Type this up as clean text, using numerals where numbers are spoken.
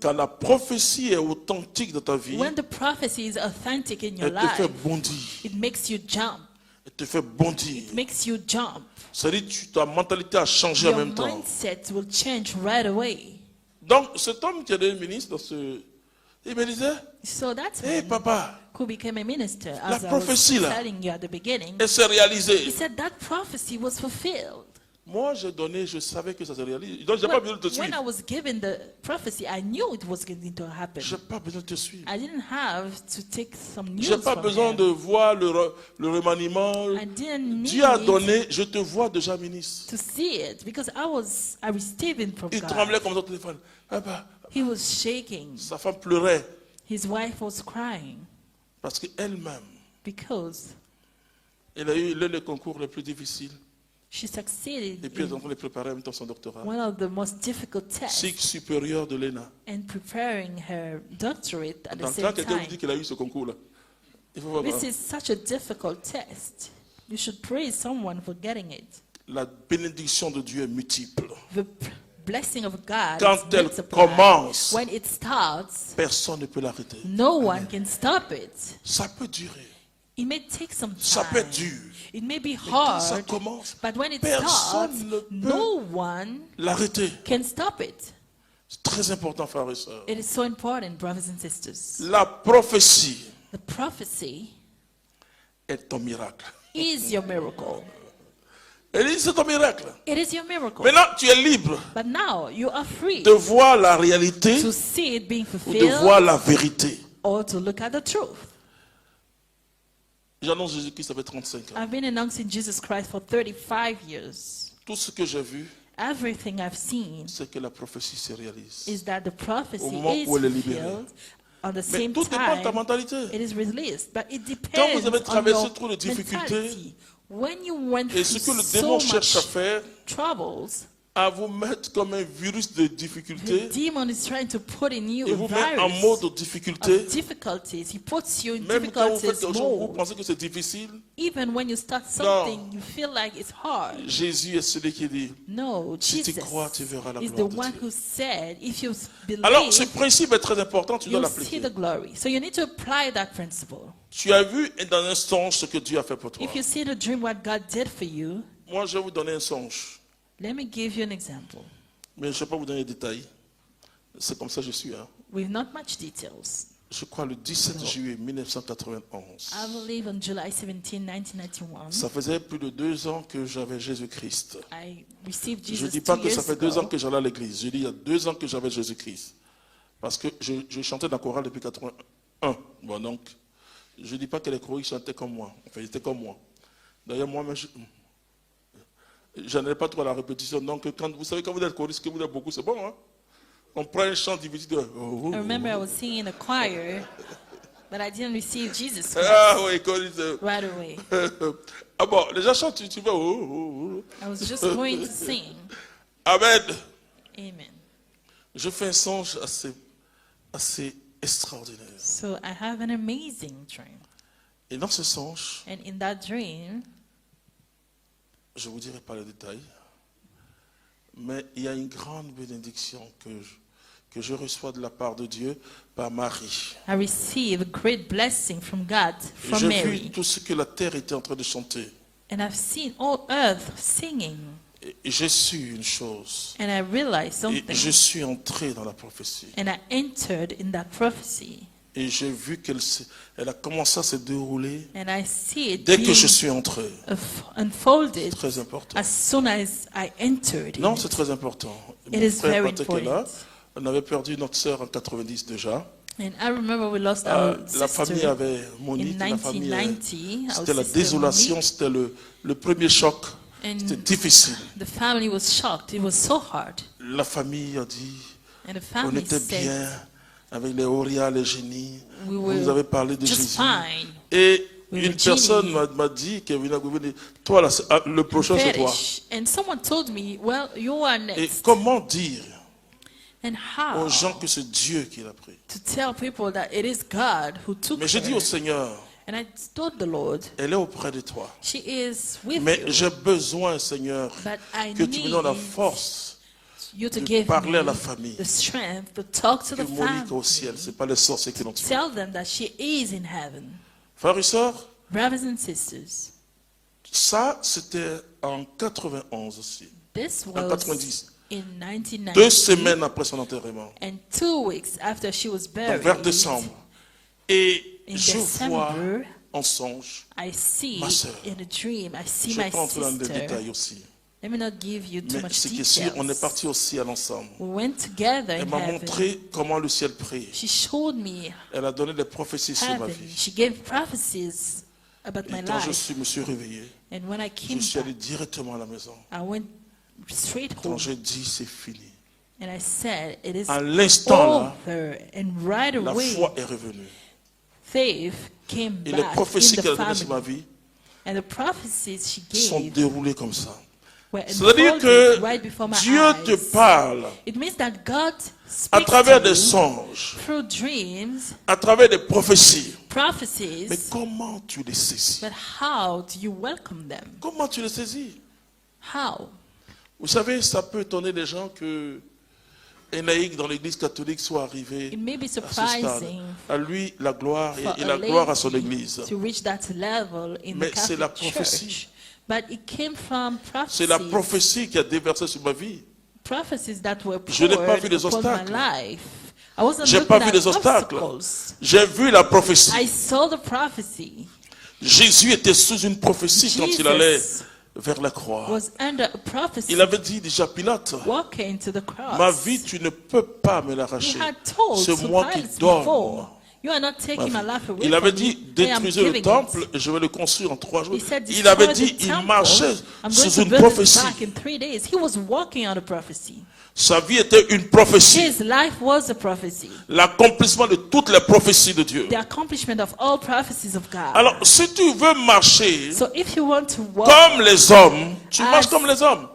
quand la prophétie est authentique dans ta vie, When the prophecy is authentic in your elle te fait life, bondir. it makes you jump. Elle te fait bondir. It makes you jump. C'est-à-dire que ta mentalité a changé en Your même temps. mindset will change right away. Donc, cet homme qui est devenu ministre, il me disait, So that's hé when papa, who became a minister, la as I was prophétie là, telling you at the beginning. elle s'est He réalisée. said that prophecy was fulfilled. Moi, j'ai donné, je savais que ça se réalise. Donc, je n'ai pas besoin de te When I suivre. was given the prophecy, I knew it was going to happen. Je n'ai pas besoin de te suivre. I didn't have to take some news Je n'ai pas from besoin him. de voir le remaniement. I didn't Dieu a need donné, je te vois déjà ministre. to see it because I received it from Il God. tremblait comme ça au téléphone. Papa, He was shaking. sa femme pleurait His wife was crying parce qu'elle-même, because elle a eu l'un des concours les plus difficiles. she succeeded Et puis, elle est en in train de préparer en même temps son doctorat. one of the most difficult tests Cycle supérieur de l'ENA. and preparing her doctorate at the Donc, same quand quelqu'un vous time. dit qu'elle a eu ce concours-là, il faut voir This is such a difficult test. You should praise someone for getting it. la bénédiction de Dieu est multiple. The blessing of God Quand is elle multiplied. commence, When it starts, personne ne peut l'arrêter. no one can stop it. Ça peut durer. It may take some Ça peut être time. dur. It may be Quand ça hard, commence, but when it personne starts, ne peut no one l'arrêter. can stop it. C'est très important, frères et sœurs. It is so important, brothers and sisters. La prophétie The prophecy est ton miracle. is your miracle. Elle dit, c'est ton miracle. It is your miracle. Maintenant, tu es libre But now you are free de voir la réalité to see it being ou de fulfilled voir la vérité. or to look at the truth. J'annonce Jésus-Christ, ça fait 35 ans. I've been announcing Jesus Christ for 35 years. Tout ce que j'ai vu, Everything I've seen c'est que la prophétie se réalise. is that the prophecy Au moment is où elle est libérée. fulfilled. On the Mais same tout dépend de ta time, mentalité. it is released. But it Quand depends vous avez on traversé your trop de difficultés, mentality. When you went Et through ce que le so démon cherche à much faire, troubles, à vous mettre comme un virus de the difficulté, demon is trying to put in you et a vous met en virus mode de difficulté. of difficulties. He puts you in Même quand vous faites difficulties quelque chose, vous mode. pensez que c'est difficile. Even when you start something, you feel like it's hard. Jésus est celui qui dit, No, si tu Jesus crois, tu verras la is the gloire de one Dieu. who said, if you Alors, ce believe, principe est très important, tu dois you'll see l'appliquer. the glory. So you need to apply that principle. Tu as vu dans un songe ce que Dieu a fait pour toi. If you see the dream, what God did for you, Moi, je vais vous donner un songe, let me give you an example. mais je ne vais pas vous donner les détails. C'est comme ça que je suis. Hein. With not much details. Je crois le 17 juillet 1991. I believe on July 17, 1991, Ça faisait plus de 2 ans que j'avais Jésus-Christ. I received Je ne Jesus dis pas 2 que ça years fait 2 ans ago. que j'allais à l'église. Je dis il y a 2 ans que j'avais Jésus-Christ. Parce que je chantais dans la chorale depuis 81. Bon, donc, je ne dis pas que les choristes chantaient comme moi. Enfin, ils étaient comme moi. D'ailleurs, moi-même, je n'allais pas trop à la répétition. Donc, vous savez, quand vous êtes choriste, que vous êtes beaucoup, c'est bon. Hein? On prend un chant divisé de... I remember I was singing in a choir, but I didn't receive Jesus Ah Christ oui, choriste. right away. Ah bon, les gens chantent, tu vas... I was just going to sing. Amen. Amen. Je fais un songe assez extraordinaire. So I have an amazing dream. Et dans ce songe, And in that dream, je ne vous dirai pas les détails, mais il y a une grande bénédiction que je reçois de la part de Dieu par Marie. I receive a great blessing from God, Et from j'ai vu Mary. tout ce que la terre était en train de chanter. And I've seen all earth singing. Et j'ai su une chose. And I realized Et something. je suis entré dans la prophétie. And I entered in that prophecy. Et j'ai vu qu'elle a commencé à se dérouler And I see it dès que being je suis entré. unfolded Très important. as soon as I entered in Non, it. c'est très important. It Mon is frère very Patrick est là. important. On avait perdu notre sœur en 90 déjà. And I remember we lost our La famille sister avait in Monique, la famille, 1990. Our c'était la sister désolation, Monique. c'était le premier choc. And C'était difficile. the family was shocked. It was so hard. La famille a dit, And the on family était said, bien avec les Auria, les génies. We Vous were nous avez parlé de just Jésus. fine. Et We une were personne genuine. m'a dit qu'elle venait dire, toi, là, le prochain c'est toi. Fetish. And someone told me, well, you are Et next. comment dire And how aux gens que c'est Dieu qui l'a pris? to tell people that it is God who took Mais j'ai dit her. au Seigneur, And I told the Lord, elle est auprès de toi. she is with Mais you. j'ai besoin, Seigneur, But I que tu me donnes la need force you to de give parler à la me famille the strength to talk to que the Monique est au family. ciel. Ce n'est pas les sorciers qui l'ont tué. Tell them that she is in heaven. Frères et sœurs, Brothers and sisters, ça c'était en 91 aussi. this En was 90. in 2 1990 semaines après son enterrement. and 2 weeks after she was Donc buried. vers décembre. Et In je vois December, en songe, I see ma sœur. in a dream, I see je ne my vais pas entrer dans les sister. détails aussi. Let me not give you too Mais much ce qui est sûr, on est details. parti au ciel ensemble. We went together Elle in m'a heaven. montré comment le ciel prie. She showed me Elle a donné des prophéties sur ma heaven. vie. She gave prophecies about my Et quand je life. me suis réveillé, And when I je came suis allé back, directement à la maison. I went straight Quand home j'ai dit c'est fini, and I said, it is à l'instant là, over. And right la away, foi est revenue. faith came Et les back prophéties in qu'elle a the données sur ma family. vie And the prophecies she sont gave déroulées comme ça. were C'est-à-dire unfolded que right before my Dieu te eyes. parle It means that God à speaks travers to des you songes, through dreams, à travers des prophéties. prophecies, Mais comment tu les saisis? but how do you welcome them? Comment tu les saisis? How? Vous savez, ça peut étonner les gens que un laïc dans l'église catholique soit arrivé It may be à ce stade. surprising À lui, la gloire for et a la gloire à son lady église. to reach that level in Mais the c'est la Catholic prophétie. Church. But it came from C'est la prophecies, prophétie qui a déversé sur ma vie. prophecies that were Je n'ai pas poured vu les upon my obstacles. life. I wasn't J'ai looking pas vu at les obstacles. obstacles. J'ai vu la prophétie. I saw the prophecy. Jésus était sous une prophétie quand il allait Jesus vers la croix. was under a prophecy Il avait dit déjà à Pilate, walking to the cross. ma vie, tu ne peux pas me He l'arracher. had told C'est to moi qui Pilate donne. before, you are not taking my life away Il avait from dit, me. I am détruisez le giving temple it. et je vais le construire en 3 jours. He said, Il avait destroy dit, the il temple. marchait I'm going sous to une build it prophétie. back in 3 days. He was walking on a prophecy. Sa vie était une prophétie. His life was a prophecy. L'accomplissement de toutes les prophéties de Dieu. The accomplishment of all prophecies of God. Alors, si tu veux marcher So if you want to walk comme les hommes, tu As- marches comme les hommes.